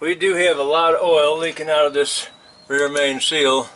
We do have a lot of oil leaking out of this rear main seal.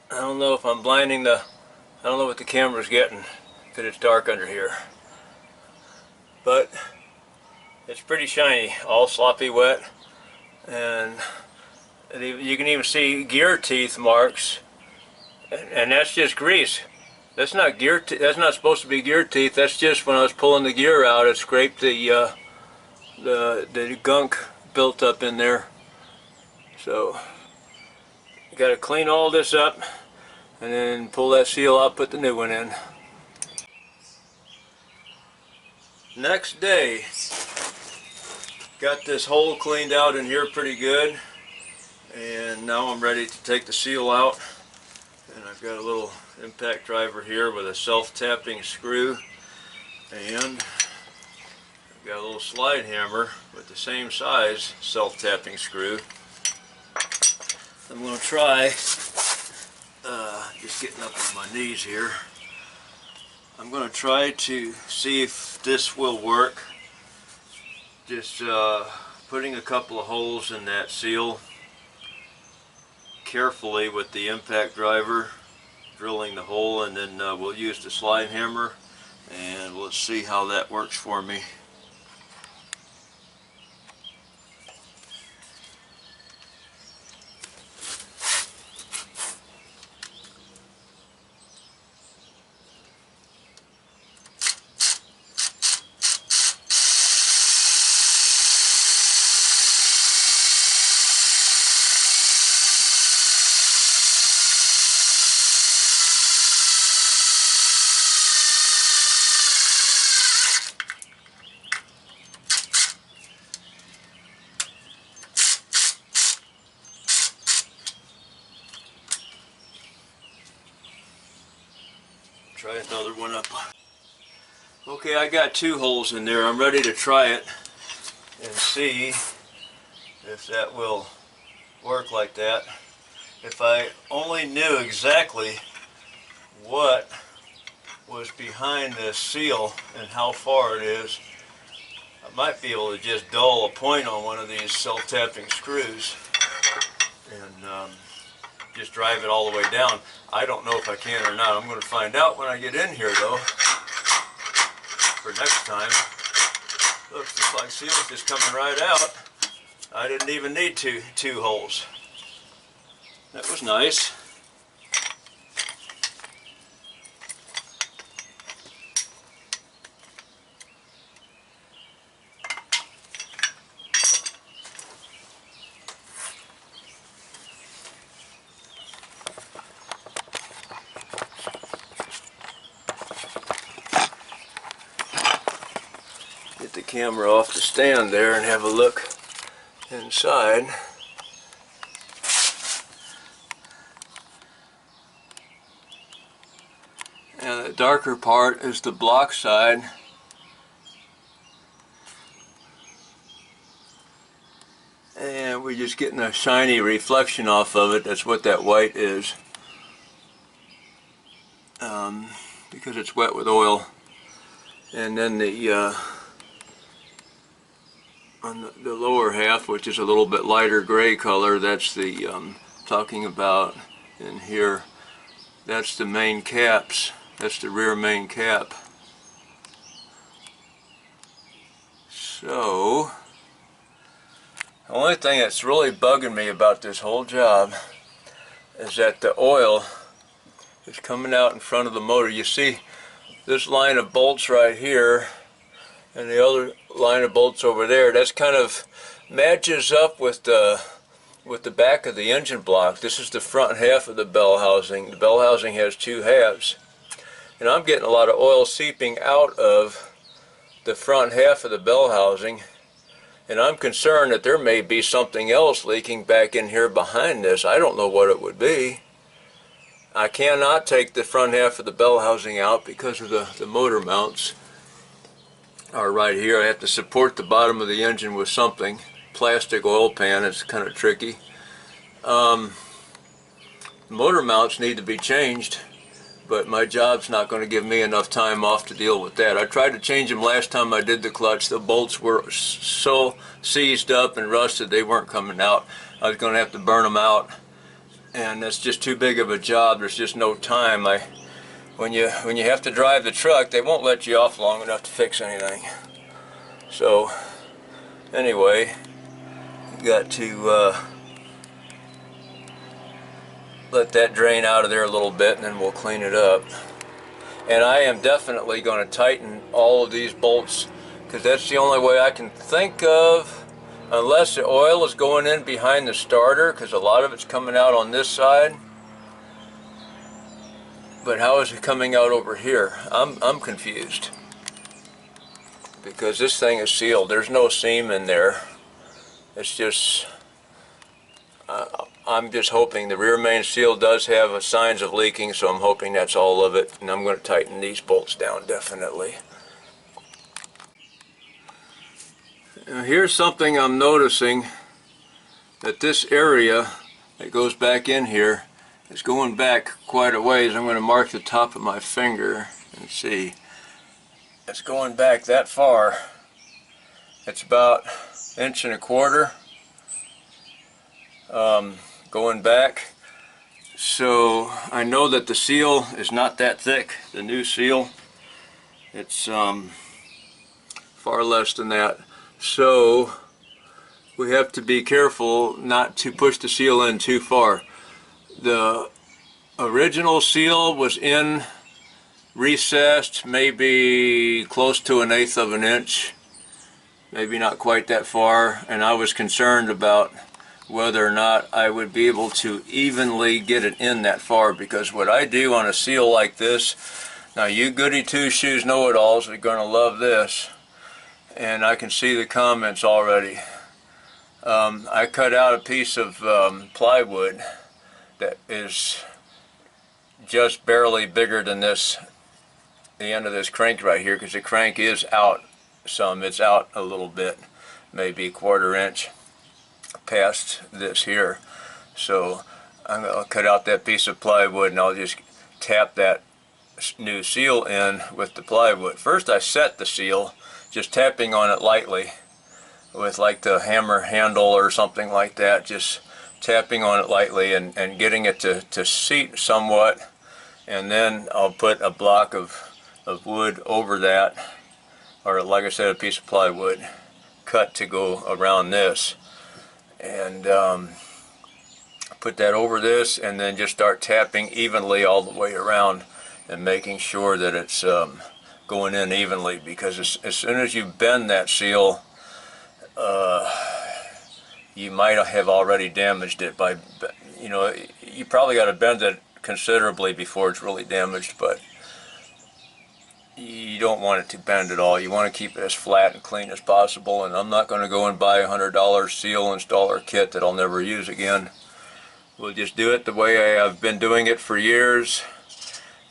I don't know if I'm blinding I don't know what the camera's getting because it's dark under here. But it's pretty shiny, all sloppy wet, and you can even see gear teeth marks, and that's just grease. That's not that's not supposed to be gear teeth. That's just when I was pulling the gear out, it scraped the gunk built up in there. So you got to clean all this up and then pull that seal out, put the new one in. Next day, got this hole cleaned out in here pretty good, and now I'm ready to take the seal out. And I've got a little impact driver here with a self-tapping screw, and I've got a little slide hammer with the same size self-tapping screw. I'm going to try, just getting up on my knees here, I'm going to try to see if this will work. Just putting a couple of holes in that seal carefully with the impact driver, drilling the hole, and then we'll use the slide hammer, and we'll see how that works for me. Try another one up. Okay, I got 2 holes in there. I'm ready to try it and see if that will work like that. If I only knew exactly what was behind this seal and how far it is, I might be able to just dull a point on one of these self-tapping screws and just drive it all the way down. I don't know if I can or not. I'm going to find out when I get in here though, for next time. Looks just like seal's just coming right out. I didn't even need two holes. That was nice. Get the camera off the stand there and have a look inside. And the darker part is the block side. And we're just getting a shiny reflection off of it. That's what that white is. Because it's wet with oil. And then on the lower half, which is a little bit lighter gray color, that's the talking about in here. That's the main caps. That's the rear main cap. So the only thing that's really bugging me about this whole job is that the oil is coming out in front of the motor. You see this line of bolts right here and the other line of bolts over there. That's kind of matches up with the back of the engine block. This is the front half of the bell housing. The bell housing has 2 halves, and I'm getting a lot of oil seeping out of the front half of the bell housing, and I'm concerned that there may be something else leaking back in here behind this. I don't know what it would be. I cannot take the front half of the bell housing out because of the motor mounts are right here. I have to support the bottom of the engine with something. Plastic oil pan, it's kind of tricky. Motor mounts need to be changed, but my job's not going to give me enough time off to deal with that. I tried to change them last time I did the clutch. The bolts were so seized up and rusted they weren't coming out. I was going to have to burn them out, and it's just too big of a job. There's just no time. When you have to drive the truck, they won't let you off long enough to fix anything. So anyway, you got to let that drain out of there a little bit, and then we'll clean it up. And I am definitely going to tighten all of these bolts, because that's the only way I can think of, unless the oil is going in behind the starter, because a lot of it's coming out on this side. But how is it coming out over here? I'm confused, because this thing is sealed. There's no seam in there. It's just I'm just hoping the rear main seal does have signs of leaking, so I'm hoping that's all of it, and I'm going to tighten these bolts down definitely. Now here's something I'm noticing, that this area that goes back in here is going back quite a ways. I'm going to mark the top of my finger and see. It's going back that far. It's about 1.25 inches. Going back, so I know that the seal is not that thick. The new seal, it's far less than that, so we have to be careful not to push the seal in too far. The original seal was in recessed maybe close to 1/8 of an inch, maybe not quite that far, and I was concerned about whether or not I would be able to evenly get it in that far, because what I do on a seal like this, now you goody two-shoes know-it-alls are going to love this, and I can see the comments already. I cut out a piece of plywood that is just barely bigger than this, the end of this crank right here, because the crank is out some. It's out a little bit, maybe 1/4 inch past this here. So I'm going to cut out that piece of plywood, and I'll just tap that new seal in with the plywood. First I set the seal, just tapping on it lightly with like the hammer handle or something like that, just tapping on it lightly and getting it to seat somewhat, and then I'll put a block of wood over that, or like I said, a piece of plywood cut to go around this, and put that over this, and then just start tapping evenly all the way around and making sure that it's going in evenly, because as soon as you bend that seal, you might have already damaged it by, you know, you probably got to bend it considerably before it's really damaged, but you don't want it to bend at all. You want to keep it as flat and clean as possible, and I'm not going to go and buy a $100 seal installer kit that I'll never use again. We'll just do it the way I've been doing it for years,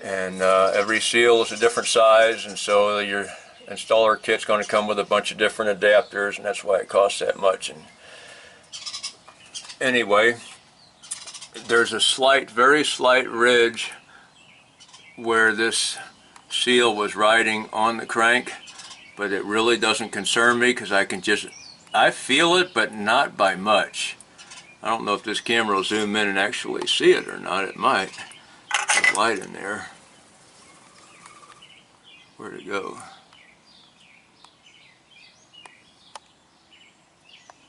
and every seal is a different size, and so your installer kit's going to come with a bunch of different adapters, and that's why it costs that much. And anyway, there's a slight, very slight ridge where this seal was riding on the crank, but it really doesn't concern me, because I feel it, but not by much. I don't know if this camera will zoom in and actually see it or not. It might. There's light in there. Where'd it go?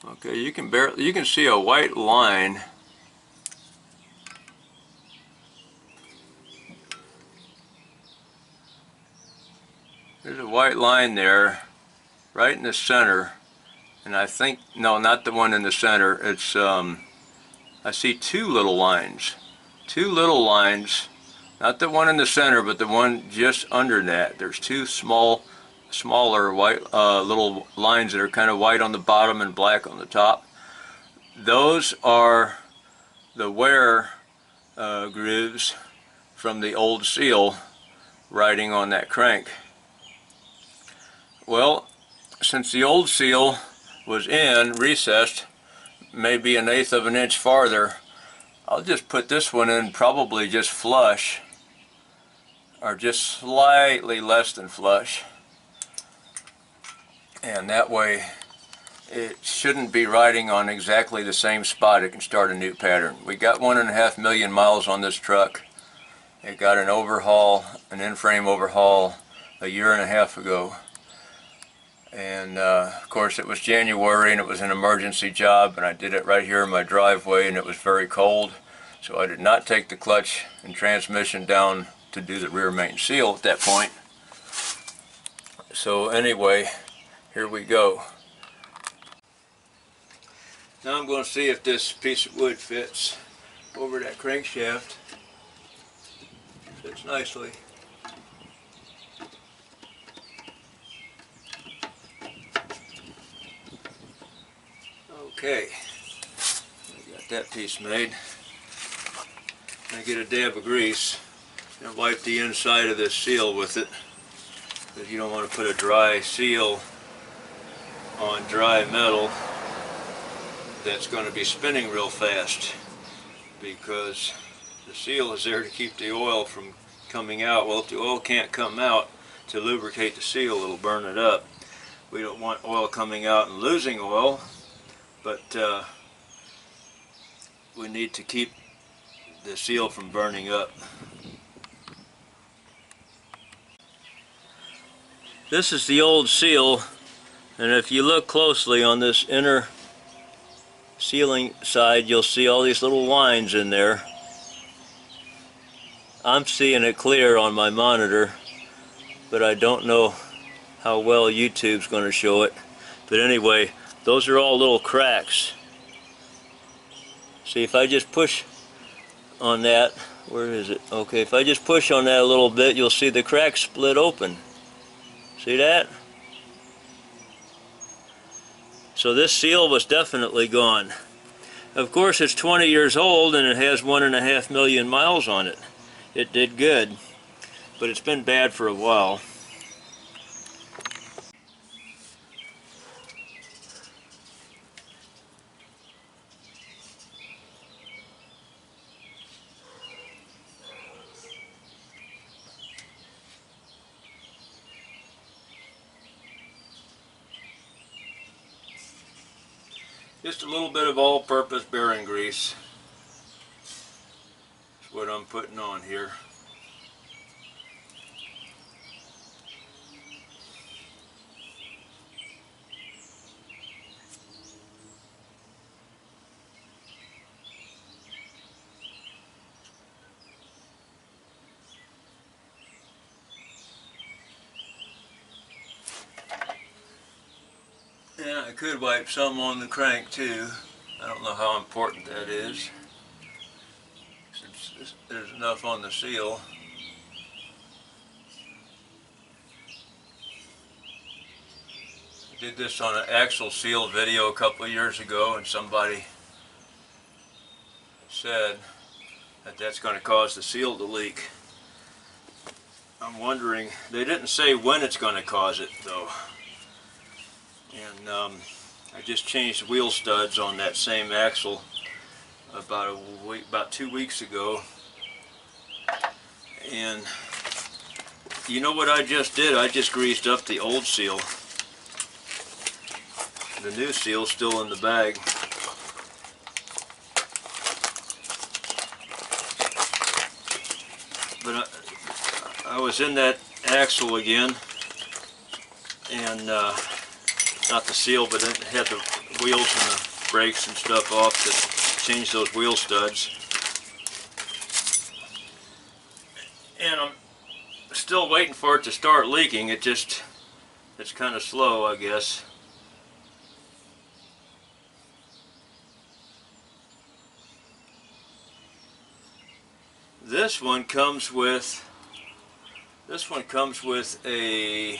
Okay, you can see a white line. There's a white line there, right in the center, and I think, no, not the one in the center. It's I see two little lines, not the one in the center, but the one just under that. There's two smaller white little lines that are kind of white on the bottom and black on the top. Those are the wear grooves from the old seal riding on that crank. Well, since the old seal was in recessed maybe 1/8 of an inch farther, I'll just put this one in probably just flush are just slightly less than flush, and that way it shouldn't be riding on exactly the same spot. It can start a new pattern. We got 1.5 million miles on this truck. It got an overhaul, an in-frame overhaul, a year and a half ago. And of course it was January and it was an emergency job, and I did it right here in my driveway, and it was very cold. So I did not take the clutch and transmission down to do the rear main seal at that point. So anyway, here we go. Now I'm going to see if this piece of wood fits over that crankshaft. Fits nicely. Okay, I got that piece made. I get a dab of grease and wipe the inside of this seal with it, because you don't want to put a dry seal on dry metal that's going to be spinning real fast, because the seal is there to keep the oil from coming out. Well, if the oil can't come out to lubricate the seal, it'll burn it up. We don't want oil coming out and losing oil, but we need to keep the seal from burning up. This is the old seal, and if you look closely on this inner sealing side, you'll see all these little lines in there. I'm seeing it clear on my monitor, but I don't know how well YouTube's going to show it. But anyway, those are all little cracks. See, if I just push on that, where is it? Okay, if I just push on that a little bit, you'll see the crack split open. See that? So this seal was definitely gone. Of course, it's 20 years old and it has 1.5 million miles on it. It did good, but it's been bad for a while. Just a little bit of all-purpose bearing grease is what I'm putting on here. Yeah, I could wipe some on the crank too. I don't know how important that is, since there's enough on the seal. I did this on an axle seal video a couple of years ago, and somebody said that that's going to cause the seal to leak. I'm wondering, they didn't say when it's going to cause it though. And I just changed wheel studs on that same axle about 2 weeks ago. And you know what I just did? I just greased up the old seal. The new seal's still in the bag. But I was in that axle again, and not the seal, but it had the wheels and the brakes and stuff off to change those wheel studs. And I'm still waiting for it to start leaking. It's kind of slow, I guess. This one comes with a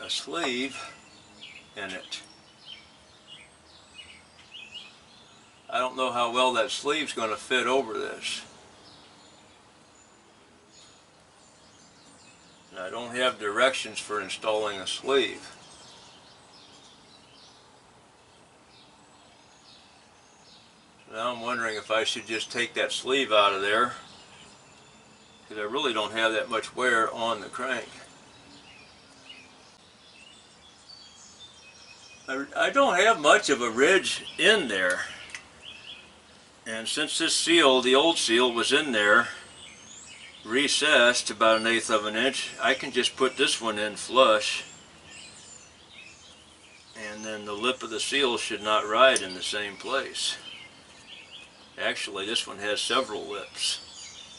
sleeve in it. I don't know how well that sleeve's going to fit over this. And I don't have directions for installing a sleeve. Now I'm wondering if I should just take that sleeve out of there because I really don't have that much wear on the crank. I don't have much of a ridge in there, and since this seal, the old seal, was in there recessed about 1/8 of an inch, I can just put this one in flush, and then the lip of the seal should not ride in the same place. Actually, this one has several lips,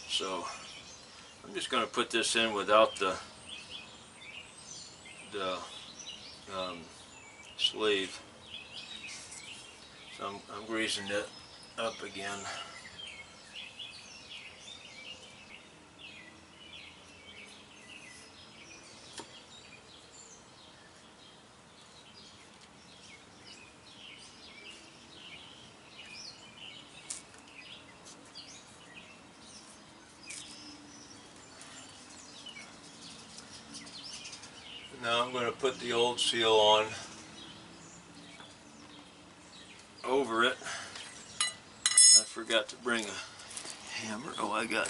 so I'm just going to put this in without the sleeve. So I'm greasing it up again. Now I'm going to put the old seal on over it. And I forgot to bring a hammer. Oh, I got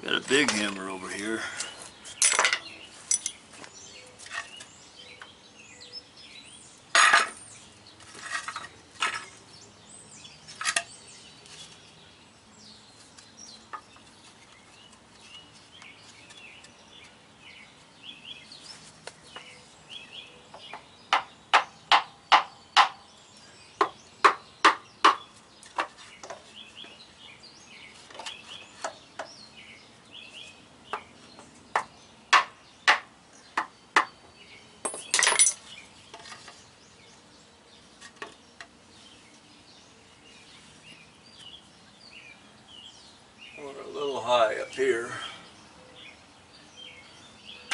a big hammer over here. We're a little high up here.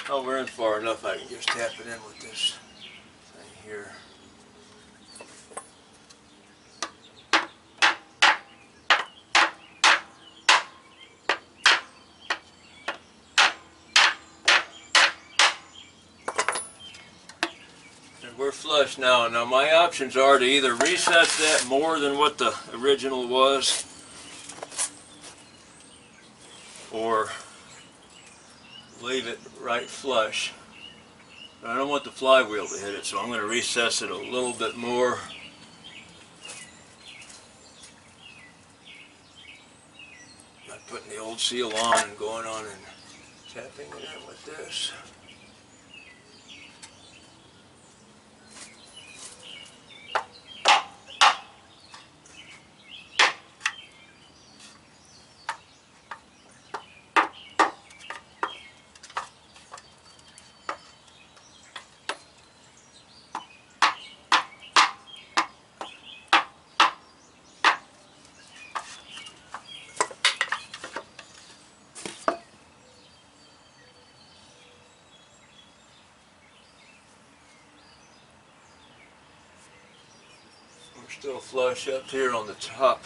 Oh, we're in far enough I can just tap it in with this thing here. And we're flush now. Now my options are to either recess that more than what the original was, or leave it right flush. But I don't want the flywheel to hit it, so I'm going to recess it a little bit more. I'm putting the old seal on and going on and tapping it in with this. We're still flush up here on the top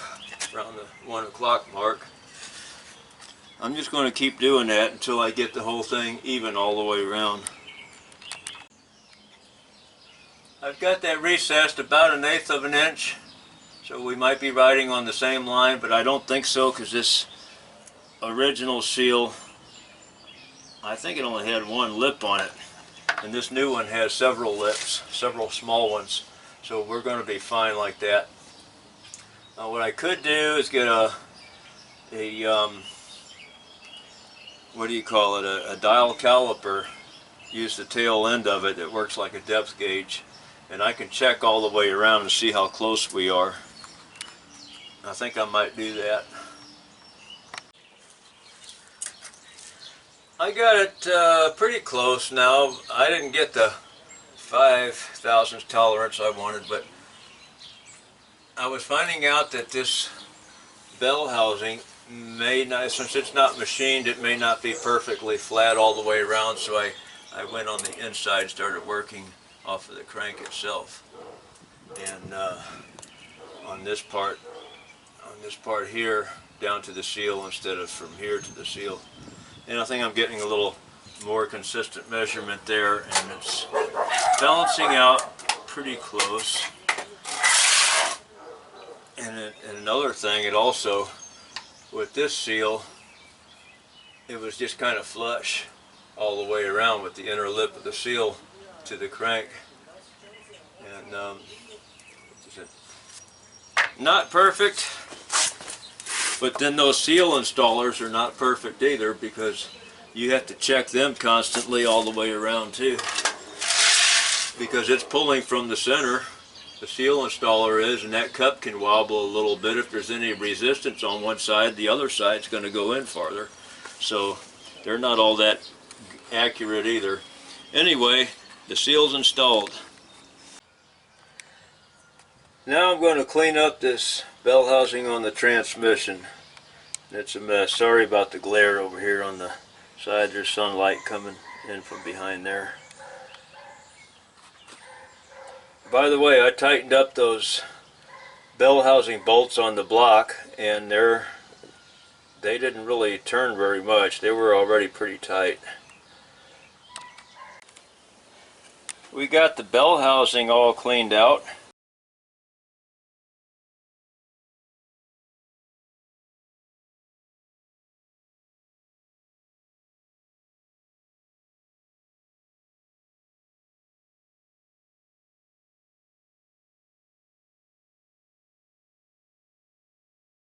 around the 1 o'clock mark. I'm just going to keep doing that until I get the whole thing even all the way around. I've got that recessed about 1/8 of an inch, so we might be riding on the same line, but I don't think so, because this original seal, I think it only had one lip on it, and this new one has several lips, several small ones. So we're going to be fine like that. Now what I could do is get a what do you call it, a dial caliper, use the tail end of it that works like a depth gauge, and I can check all the way around and see how close we are. I think I might do that. I got it pretty close now. I didn't get the 5/1000th tolerance I wanted, but I was finding out that this bell housing may not, since it's not machined, it may not be perfectly flat all the way around, so I went on the inside and started working off of the crank itself. And on this part here, down to the seal instead of from here to the seal. And I think I'm getting a little more consistent measurement there, and it's balancing out pretty close. And another thing, it also, with this seal, it was just kind of flush all the way around with the inner lip of the seal to the crank. And not perfect, but then those seal installers are not perfect either, because you have to check them constantly all the way around too, because it's pulling from the center, the seal installer is, and that cup can wobble a little bit. If there's any resistance on one side, the other side's going to go in farther. So they're not all that accurate either. Anyway, the seal's installed. Now I'm going to clean up this bell housing on the transmission. It's a mess. Sorry about the glare over here on the side. There's sunlight coming in from behind there. By the way, I tightened up those bell housing bolts on the block, and they didn't really turn very much. They were already pretty tight. We got the bell housing all cleaned out.